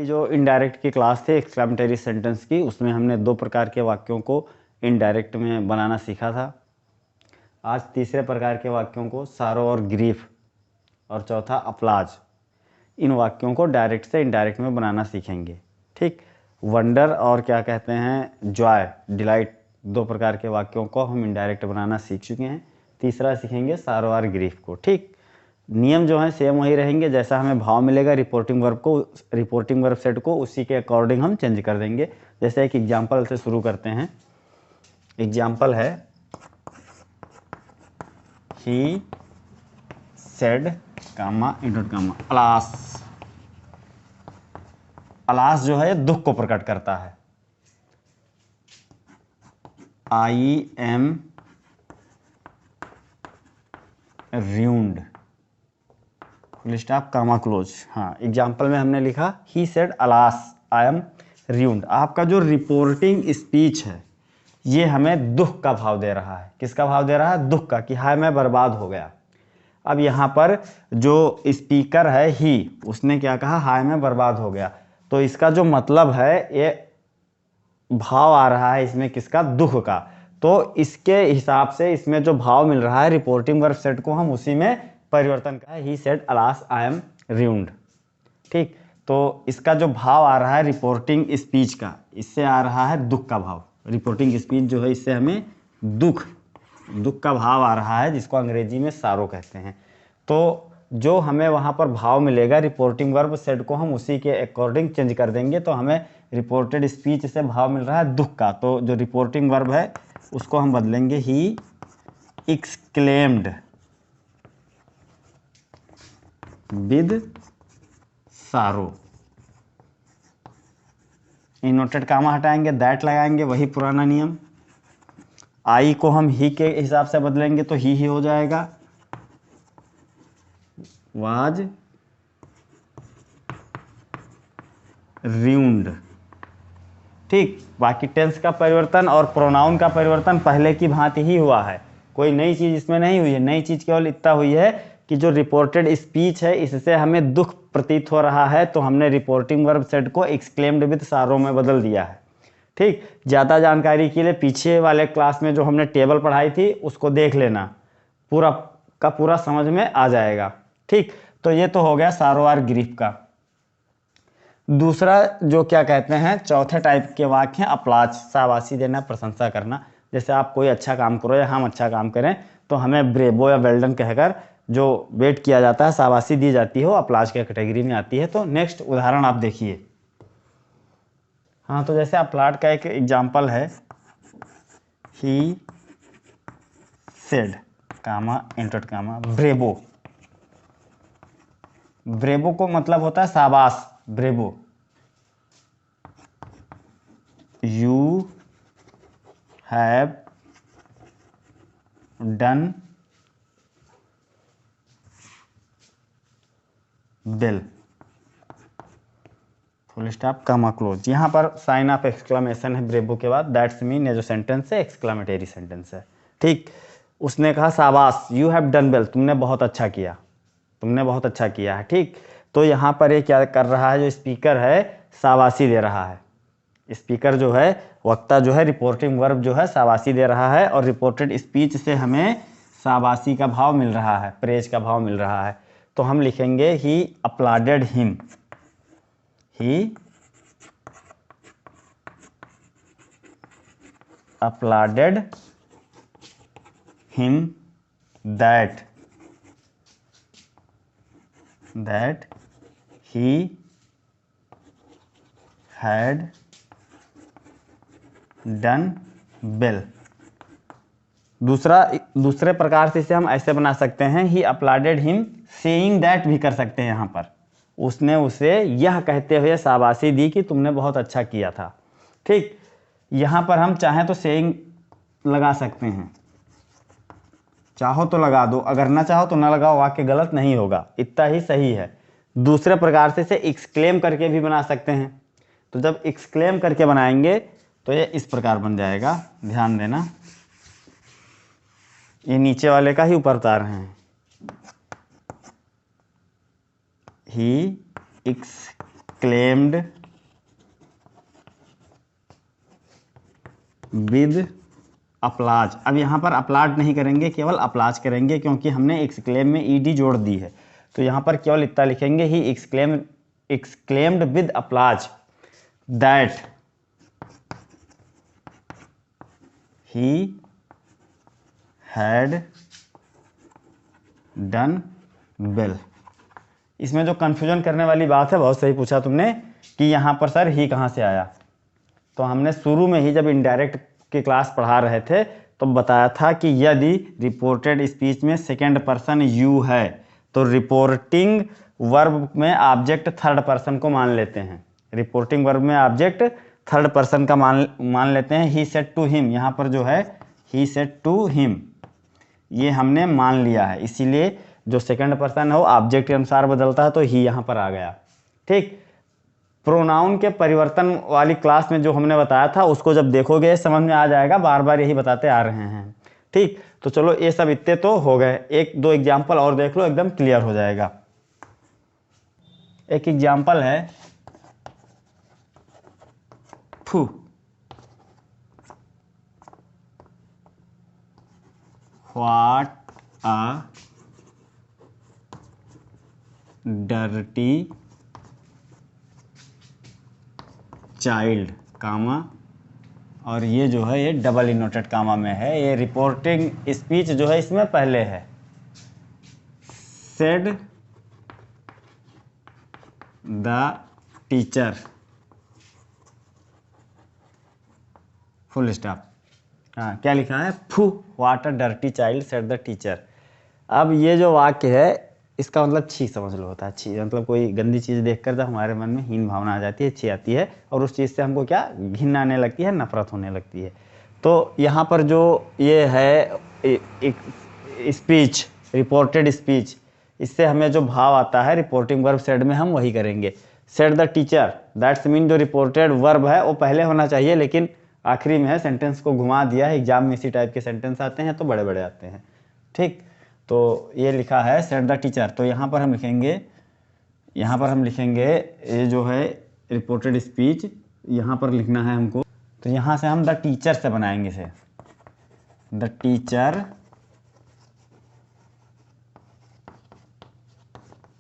जो इनडायरेक्ट की क्लास थी एक्सक्लेमेटरी सेंटेंस की, उसमें हमने 2 प्रकार के वाक्यों को इनडायरेक्ट में बनाना सीखा था। आज तीसरे प्रकार के वाक्यों को सारो और ग्रीफ और चौथा अपलाज, इन वाक्यों को डायरेक्ट से इनडायरेक्ट में बनाना सीखेंगे। ठीक, वंडर और क्या कहते हैं जॉय, डिलाइट, 2 प्रकार के वाक्यों को हम इनडायरेक्ट बनाना सीख चुके हैं। तीसरा सीखेंगे सारो और ग्रीफ को। ठीक, नियम जो है सेम वही रहेंगे, जैसा हमें भाव मिलेगा रिपोर्टिंग वर्ब सेट को उसी के अकॉर्डिंग हम चेंज कर देंगे। जैसे एक एग्जांपल से शुरू करते हैं। एग्जांपल है he said comma inverted comma alas. Alas जो है दुख को प्रकट करता है। I am ruined, full stop comma close. हाँ, एग्जाम्पल में हमने लिखा he said alas I am ruined। आपका जो रिपोर्टिंग स्पीच है ये हमें दुख का भाव दे रहा है। किसका भाव दे रहा है? दुख का, कि हाय मैं बर्बाद हो गया। अब यहाँ पर जो स्पीकर है ही, उसने क्या कहा? हाय मैं बर्बाद हो गया। तो इसका जो मतलब है ये भाव आ रहा है इसमें किसका? दुख का। तो इसके हिसाब से इसमें जो भाव मिल रहा है रिपोर्टिंग वर्ब सेट को हम उसी में परिवर्तन का है। He said alas I am ruined। ठीक, तो इसका जो भाव आ रहा है रिपोर्टिंग स्पीच का, इससे आ रहा है दुख का भाव। रिपोर्टिंग स्पीच जो है इससे हमें दुख का भाव आ रहा है, जिसको अंग्रेजी में सारो कहते हैं। तो जो हमें वहाँ पर भाव मिलेगा रिपोर्टिंग वर्ब सेट को हम उसी के अकॉर्डिंग चेंज कर देंगे। तो हमें रिपोर्टेड स्पीच से भाव मिल रहा है दुख का, तो जो रिपोर्टिंग वर्ब है उसको हम बदलेंगे ही एक्सक्लेम्ड विद सारो। इनवर्टेड कामा हटाएंगे, दैट लगाएंगे, वही पुराना नियम। आई को हम ही के हिसाब से बदलेंगे तो ही हो जाएगा। Was ruined। ठीक, बाकी टेंस का परिवर्तन और प्रोनाउन का परिवर्तन पहले की भांति ही हुआ है, कोई नई चीज इसमें नहीं हुई है। नई चीज केवल इतना हुई है कि जो रिपोर्टेड स्पीच है इससे हमें दुख प्रतीत हो रहा है, तो हमने रिपोर्टिंग वर्ब सेट को एक्सक्लेम्ड विद सारो में बदल दिया है। ठीक, ज़्यादा जानकारी के लिए पीछे वाले क्लास में जो हमने टेबल पढ़ाई थी उसको देख लेना, पूरा का पूरा समझ में आ जाएगा। ठीक, तो ये तो हो गया सारो और ग्रीफ का। दूसरा जो क्या कहते हैं चौथे टाइप के वाक्य हैं अपलाज, शाबाशी देना, प्रशंसा करना। जैसे आप कोई अच्छा काम करो या हम अच्छा काम करें तो हमें ब्रेवो या वेल्डन कहकर जो वेट किया जाता है, शाबाशी दी जाती है, वो अपलाज के कैटेगरी में आती है। तो नेक्स्ट उदाहरण आप देखिए। हाँ, तो जैसे अपलाड का एक एग्जाम्पल है he said comma inverted comma bravo. Bravo को मतलब होता है शाबाश, bravo. You have done well, full stop comma close. यहाँ पर साइन ऑफ एक्सक्लामेशन है ब्रेवो के बाद। दैट्स मीन ये जो सेंटेंस है एक्सक्लामेटरी सेंटेंस है। ठीक, उसने कहा शाबाश, यू हैव डन वेल, तुमने बहुत अच्छा किया, तुमने बहुत अच्छा किया है। ठीक, तो यहाँ पर ये क्या कर रहा है, जो स्पीकर है शाबाशी दे रहा है। स्पीकर जो है, वक्ता जो है, रिपोर्टिंग वर्ब जो है शाबाशी दे रहा है, और रिपोर्टेड स्पीच से हमें शाबाशी का भाव मिल रहा है, प्रेज का भाव मिल रहा है। तो हम लिखेंगे he applauded him, he applauded him that he had done well। दूसरे प्रकार से इसे हम ऐसे बना सकते हैं ही अपलाडेड हिम सेइंग दैट भी कर सकते हैं। यहाँ पर उसने उसे यह कहते हुए शाबाशी दी कि तुमने बहुत अच्छा किया था। ठीक, यहाँ पर हम चाहें तो सेइंग लगा सकते हैं, चाहो तो लगा दो, अगर ना चाहो तो ना लगाओ, वाक्य गलत नहीं होगा, इतना ही सही है। दूसरे प्रकार से इसे एक्सक्लेम करके भी बना सकते हैं। तो जब एक्सक्लेम करके बनाएंगे तो ये इस प्रकार बन जाएगा, ध्यान देना, ये नीचे वाले का ही ऊपर उतार रहे हैं। He exclaimed with applause. अब यहाँ पर अपलाड नहीं करेंगे, केवल अपलाज करेंगे, क्योंकि हमने एक्सक्लेम में ईडी जोड़ दी है। तो यहाँ पर केवल इतना लिखेंगे, he exclaimed with applause that he had done well. इसमें जो कन्फ्यूजन करने वाली बात है, बहुत सही पूछा तुमने कि यहाँ पर सर ही कहाँ से आया। तो हमने शुरू में ही जब इनडायरेक्ट की क्लास पढ़ा रहे थे तो बताया था कि यदि रिपोर्टेड स्पीच में सेकंड पर्सन यू है तो रिपोर्टिंग वर्ब में ऑब्जेक्ट थर्ड पर्सन को मान लेते हैं। रिपोर्टिंग वर्ब में ऑब्जेक्ट थर्ड पर्सन का मान लेते हैं। ही सेड टू हिम, यहाँ पर जो है ही सेड टू हिम, ये हमने मान लिया है, इसीलिए जो सेकंड पर्सन है वो ऑब्जेक्ट के अनुसार बदलता है, तो ही यहाँ पर आ गया। ठीक, प्रोनाउन के परिवर्तन वाली क्लास में जो हमने बताया था उसको जब देखोगे समझ में आ जाएगा, बार बार यही बताते आ रहे हैं। ठीक, तो चलो ये सब इतने तो हो गए, एक दो एग्जाम्पल और देख लो, एकदम क्लियर हो जाएगा। एक एग्जाम्पल है फू, व्हाट अ डर्टी चाइल्ड, कामा, और ये जो है ये डबल इनोटेड कामा में है। ये रिपोर्टिंग स्पीच जो है इसमें पहले है। Said the teacher, full stop. हाँ, क्या लिखा है, फू what a dirty child said the teacher. अब ये जो वाक्य है इसका मतलब छी समझ लो होता है। छी मतलब कोई गंदी चीज़ देखकर जब हमारे मन में हीन भावना आ जाती है, छी आती है, और उस चीज़ से हमको क्या घिन आने लगती है, नफरत होने लगती है। तो यहाँ पर जो ये है एक स्पीच, रिपोर्टेड स्पीच, इससे हमें जो भाव आता है रिपोर्टिंग वर्ब सेड में हम वही करेंगे। Said the teacher, that's mean जो रिपोर्टेड वर्ब है वो पहले होना चाहिए, लेकिन आखिरी में है, सेंटेंस को घुमा दिया है। एग्जाम में इसी टाइप के सेंटेंस आते हैं तो बड़े बड़े आते हैं। ठीक, तो ये लिखा है सेड द टीचर, तो यहाँ पर हम लिखेंगे ये जो है रिपोर्टेड स्पीच, यहाँ पर लिखना है हमको। तो यहाँ से हम द टीचर से बनाएंगे इसे। The teacher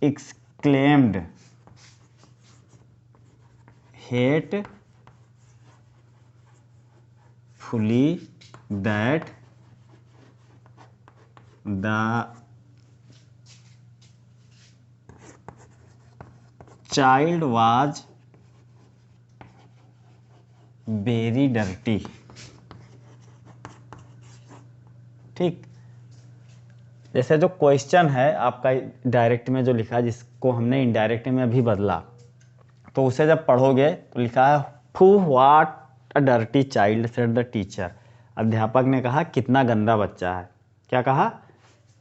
exclaimed hate fully that the child was very dirty. ठीक, जैसे जो क्वेश्चन है आपका डायरेक्ट में जो लिखा, जिसको हमने इनडायरेक्ट में अभी बदला, तो उसे जब पढ़ोगे तो लिखा है फू what a dirty child said the teacher. अध्यापक ने कहा कितना गंदा बच्चा है। क्या कहा,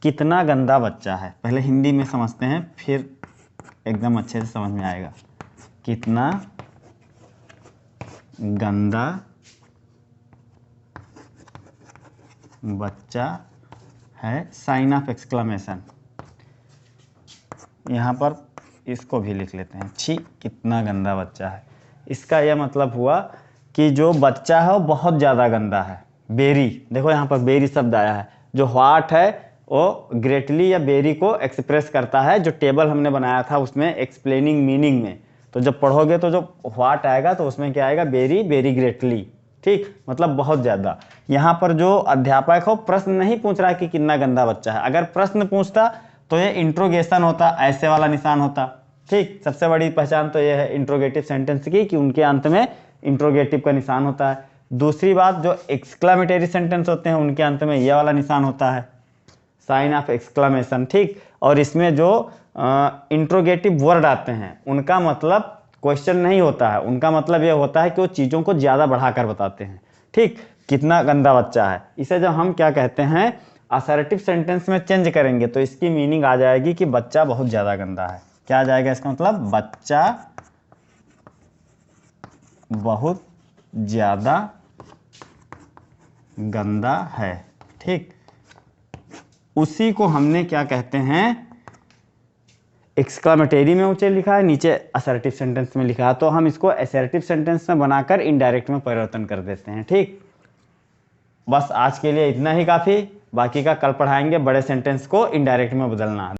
कितना गंदा बच्चा है। पहले हिंदी में समझते हैं, फिर एकदम अच्छे से समझ में आएगा। कितना गंदा बच्चा है, साइन ऑफ एक्सक्लेमेशन। यहाँ पर इसको भी लिख लेते हैं, छी कितना गंदा बच्चा है। इसका यह मतलब हुआ कि जो बच्चा है वो बहुत ज़्यादा गंदा है। बेरी, देखो यहाँ पर बेरी शब्द आया है। जो व्हाट है वो ग्रेटली या बेरी को एक्सप्रेस करता है। जो टेबल हमने बनाया था उसमें एक्सप्लेनिंग मीनिंग में, तो जब पढ़ोगे तो जो व्हाट आएगा तो उसमें क्या आएगा, बेरी, बेरी ग्रेटली। ठीक, मतलब बहुत ज़्यादा। यहाँ पर जो अध्यापक हो प्रश्न नहीं पूछ रहा है कि कितना गंदा बच्चा है। अगर प्रश्न पूछता तो ये इंट्रोगेशन होता, ऐसे वाला निशान होता। ठीक, सबसे बड़ी पहचान तो ये है इंट्रोगेटिव सेंटेंस की कि उनके अंत में इंट्रोगेटिव का निशान होता है। दूसरी बात, जो एक्सक्लामेटरी सेंटेंस होते हैं उनके अंत में ये वाला निशान होता है, साइन ऑफ एक्सक्लामेशन। ठीक, और इसमें जो इंट्रोगेटिव वर्ड आते हैं उनका मतलब क्वेश्चन नहीं होता है, उनका मतलब ये होता है कि वो चीज़ों को ज़्यादा बढ़ाकर बताते हैं। ठीक, कितना गंदा बच्चा है, इसे जब हम क्या कहते हैं असर्टिव सेंटेंस में चेंज करेंगे तो इसकी मीनिंग आ जाएगी कि बच्चा बहुत ज़्यादा गंदा है। क्या आ जाएगा इसका मतलब, बच्चा बहुत ज़्यादा गंदा है। ठीक, उसी को हमने क्या कहते हैं, एक्सक्लामेटरी में ऊंचे लिखा है, नीचे असर्टिव सेंटेंस में लिखा है, तो हम इसको असर्टिव सेंटेंस में बनाकर इनडायरेक्ट में परिवर्तन कर देते हैं। ठीक, बस आज के लिए इतना ही काफ़ी, बाकी का कल पढ़ाएंगे बड़े सेंटेंस को इनडायरेक्ट में बदलना।